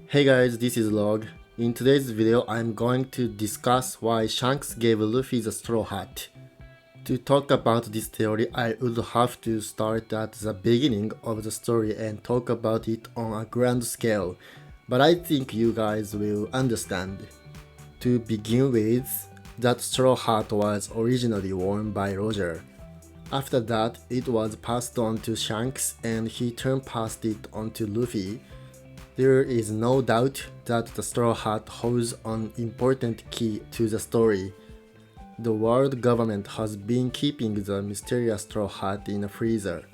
Hey guys, this is Log. In today's video, I'm going to discuss why Shanks gave Luffy the Straw Hat. To talk about this theory, I would have to start at the beginning of the story and talk about it on a grand scale, but I think you guys will understand. To begin with, that straw hat was originally worn by Roger. After that, it was passed on to Shanks and he passed it on to Luffy. There is no doubt that the straw hat holds an important key to the story. The world government has been keeping the mysterious straw hat in a freezer.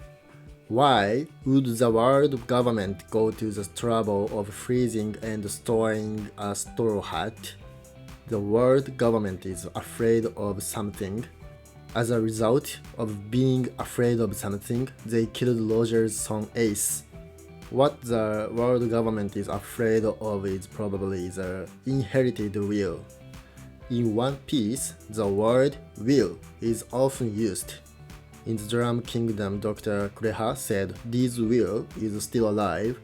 Why would the world government go to the trouble of freezing and storing a straw hat? The world government is afraid of something. As a result of being afraid of something, they killed Roger's son Ace. What the world government is afraid of is probably the inherited will. In One Piece, the word will is often used. In the Drum Kingdom, Dr. Kureha said this will is still alive.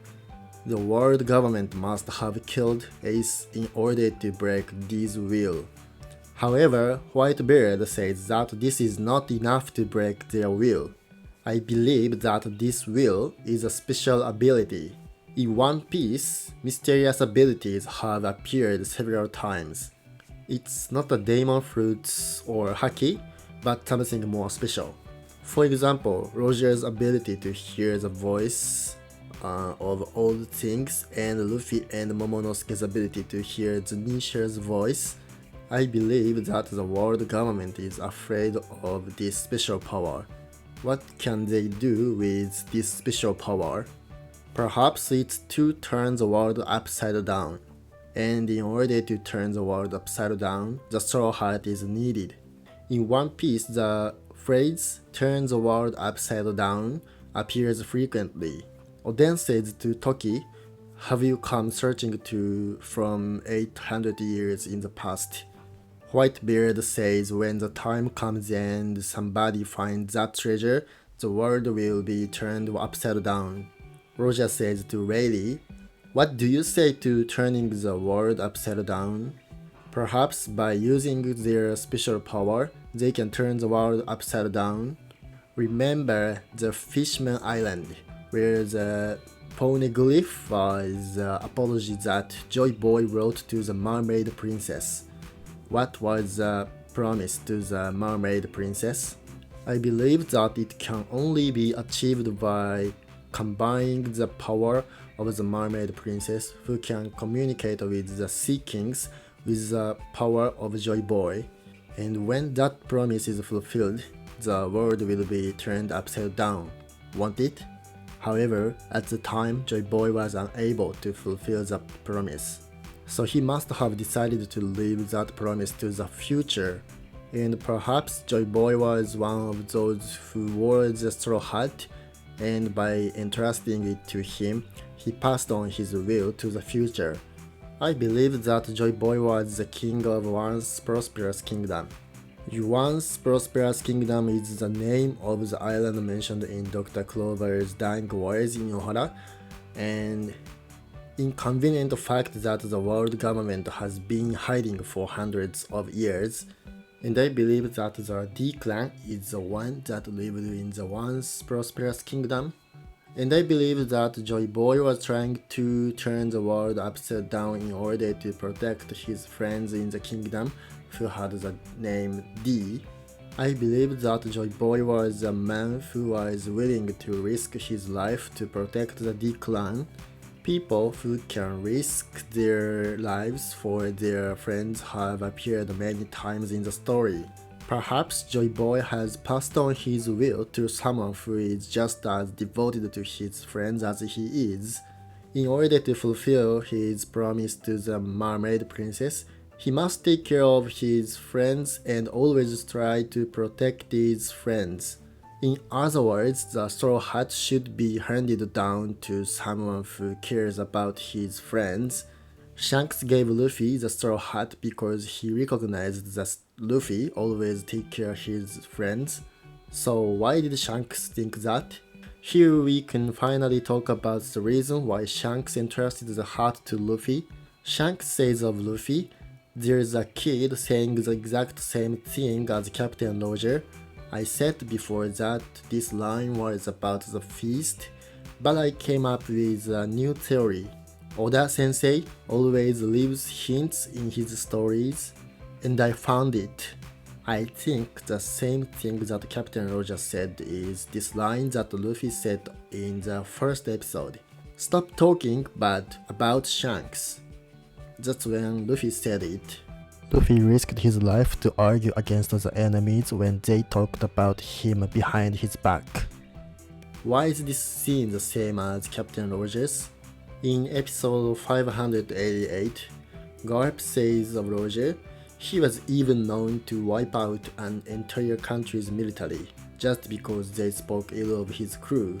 The world government must have killed Ace in order to break this will. However, Whitebeard says that this is not enough to break their will. I believe that this will is a special ability. In One Piece, mysterious abilities have appeared several times. It's not a demon fruit or haki, but something more special. For example, Roger's ability to hear the voice of old things, and Luffy and Momonosuke's ability to hear the Nisha's voice. I believe that the world government is afraid of this special power. What can they do with this special power? Perhaps it's to turn the world upside down. And in order to turn the world upside down, the straw hat is needed. In One Piece, the phrase "turn the world upside down" appears frequently. Oden says to Toki, "Have you come searching from 800 years in the past?" Whitebeard says when the time comes and somebody finds that treasure, the world will be turned upside down. Roger says to Rayleigh, "What do you say to turning the world upside down?" Perhaps by using their special power, they can turn the world upside down. Remember the Fishman Island, where the poneglyph was the apology that Joy Boy wrote to the Mermaid Princess. What was the promise to the Mermaid Princess? I believe that it can only be achieved by combining the power of the Mermaid Princess, who can communicate with the Sea Kings, with the power of Joy Boy. And when that promise is fulfilled, the world will be turned upside down, won't it? However, at the time, Joy Boy was unable to fulfill the promise. So he must have decided to leave that promise to the future. And perhaps Joy Boy was one of those who wore the straw hat, and by entrusting it to him, he passed on his will to the future. I believe that Joy Boy was the king of Once Prosperous Kingdom. Once Prosperous Kingdom is the name of the island mentioned in Dr. Clover's Dying Words in Ohara, and inconvenient fact that the world government has been hiding for hundreds of years. And I believe that the D-Clan is the one that lived in the Once Prosperous Kingdom. And I believe that Joy Boy was trying to turn the world upside down in order to protect his friends in the kingdom who had the name D. I believe that Joy Boy was a man who was willing to risk his life to protect the D-Clan. People who can risk their lives for their friends have appeared many times in the story. Perhaps Joy Boy has passed on his will to someone who is just as devoted to his friends as he is. In order to fulfill his promise to the Mermaid Princess, he must take care of his friends and always try to protect his friends. In other words, the straw hat should be handed down to someone who cares about his friends. Shanks gave Luffy the straw hat because he recognized that Luffy always take care of his friends. So why did Shanks think that? Here we can finally talk about the reason why Shanks entrusted the heart to Luffy. Shanks says of Luffy, "There's a kid saying the exact same thing as Captain Roger. I said before that this line was about the feast, but I came up with a new theory. Oda sensei always leaves hints in his stories, and I found it. I think the same thing that Captain Roger said is this line that Luffy said in the first episode. Stop talking bad about Shanks." That's when Luffy said it. Luffy risked his life to argue against the enemies when they talked about him behind his back. Why is this scene the same as Captain Roger's? In episode 588, Garp says of Roger, he was even known to wipe out an entire country's military just because they spoke ill of his crew.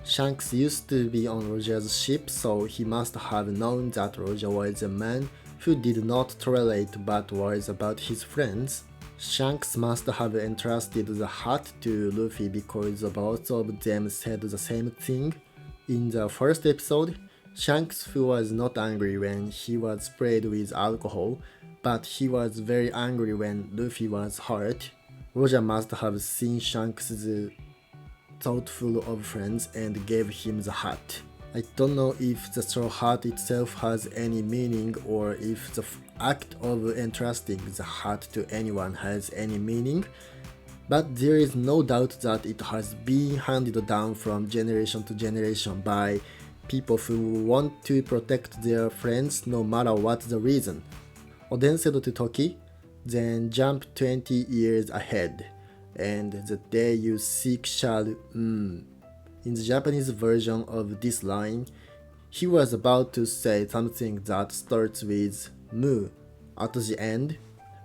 Shanks used to be on Roger's ship, so he must have known that Roger was a man who did not tolerate bad words about his friends. Shanks must have entrusted the hat to Luffy because both of them said the same thing. In the first episode, Shanks, who was not angry when he was sprayed with alcohol, but he was very angry when Luffy was hurt. Roger must have seen Shanks' thoughtful of friends and gave him the hat. I don't know if the Straw Hat itself has any meaning or if the act of entrusting the hat to anyone has any meaning, but there is no doubt that it has been handed down from generation to generation by people who want to protect their friends no matter what the reason. Oden said to Toki, "Then jump 20 years ahead, and the day you seek shall..." In the Japanese version of this line, he was about to say something that starts with mu at the end.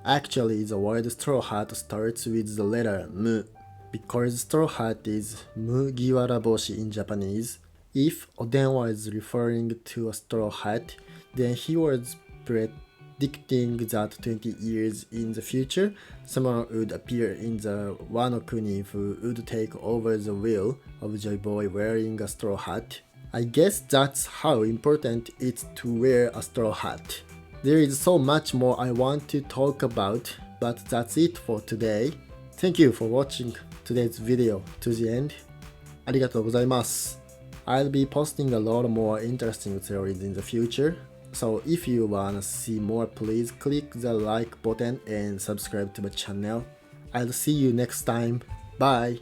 Actually, the word straw hat starts with the letter mu, because straw hat is mugiwaraboshi in Japanese. If Oden was referring to a straw hat, then he was predicting that 20 years in the future, someone would appear in the Wano Kuni who would take over the wheel of Joy Boy wearing a straw hat. I guess that's how important it's to wear a straw hat. There is so much more I want to talk about, but that's it for today. Thank you for watching today's video to the end. ありがとうございます。I'll be posting a lot more interesting theories in the future. So if you wanna see more, please click the like button and subscribe to my channel. I'll see you next time. Bye!